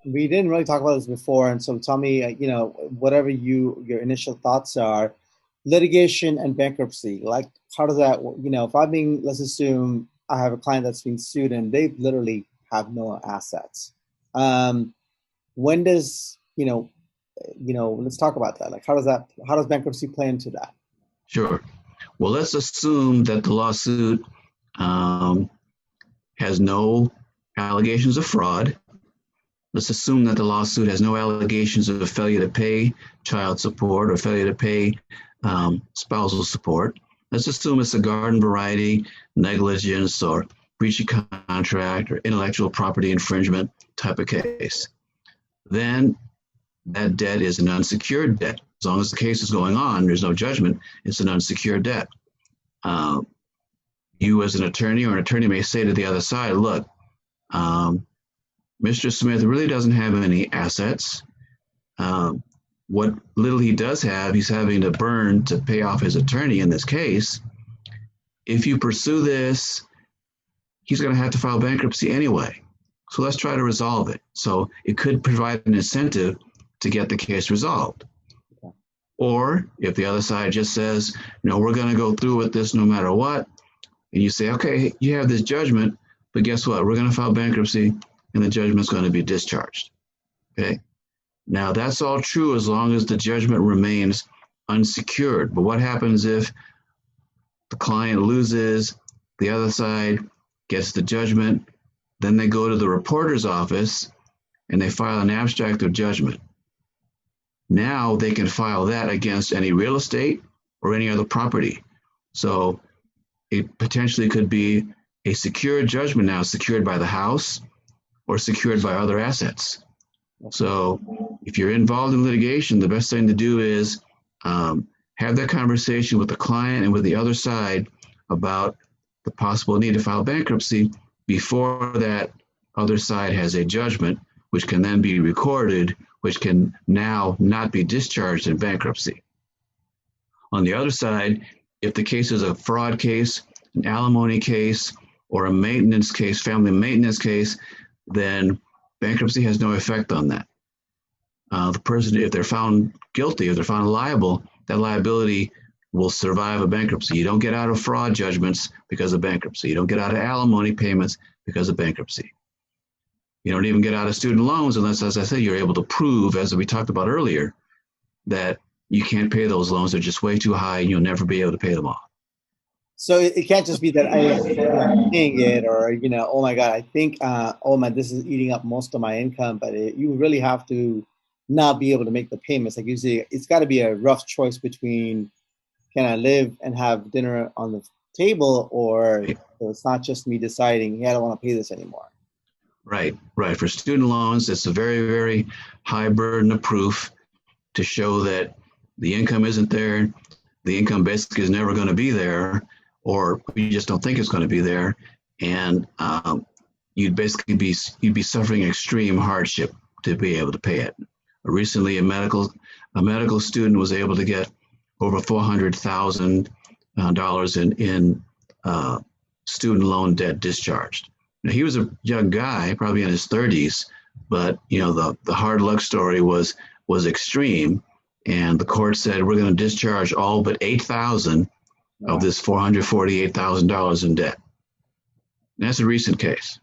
we didn't really talk about this before, and so tell me, whatever your initial thoughts are, litigation and bankruptcy. Like, how does that, if I'm being, let's assume I have a client that's being sued and they literally have no assets. Um, when does, let's talk about that. Like, how does bankruptcy play into that? Sure. Well, let's assume that the lawsuit has no allegations of fraud. Let's assume that the lawsuit has no allegations of failure to pay child support or failure to pay spousal support. Let's assume it's a garden variety negligence or breach of contract or intellectual property infringement type of case. Then that debt is an unsecured debt. As long as the case is going on, there's no judgment, it's an unsecured debt. You as an attorney or an attorney may say to the other side, look, Mr. Smith really doesn't have any assets. What little he does have, he's having to burn to pay off his attorney in this case. If you pursue this, he's going to have to file bankruptcy anyway. So let's try to resolve it. So it could provide an incentive to get the case resolved. Or if the other side just says, no, we're going to go through with this no matter what, and you say, okay, you have this judgment, but guess what? We're going to file bankruptcy and the judgment's going to be discharged. Okay. Now that's all true as long as the judgment remains unsecured. But what happens if the client loses, the other side gets the judgment, then they go to the reporter's office and they file an abstract of judgment. Now they can file that against any real estate or any other property. So it potentially could be a secured judgment now, secured by the house or secured by other assets. So if you're involved in litigation, the best thing to do is have that conversation with the client and with the other side about the possible need to file bankruptcy before that other side has a judgment, which can then be recorded, which can now not be discharged in bankruptcy. On the other side, if the case is a fraud case, an alimony case, or a maintenance case, family maintenance case, then bankruptcy has no effect on that. The person, if they're found guilty, if they're found liable, that liability will survive a bankruptcy. You don't get out of fraud judgments because of bankruptcy. You don't get out of alimony payments because of bankruptcy. You don't even get out of student loans unless, as I said, you're able to prove, as we talked about earlier, that you can't pay those loans. They're just way too high and you'll never be able to pay them off. So it can't just be that I'm paying it, or oh my God, I think oh my, this is eating up most of my income. But you really have to not be able to make the payments. Like you say, it's got to be a rough choice between can I live and have dinner on the table, or it's not just me deciding, yeah, I don't want to pay this anymore. Right. For student loans, it's a very, very high burden of proof to show that the income isn't there. The income basically is never going to be there, or we just don't think it's going to be there. And you'd be suffering extreme hardship to be able to pay it. Recently, a medical student was able to get over $400,000 in student loan debt discharged. Now, he was a young guy, probably in his 30s, but the hard luck story was extreme, and the court said we're going to discharge all but $8,000 of this $448,000 in debt. And that's a recent case.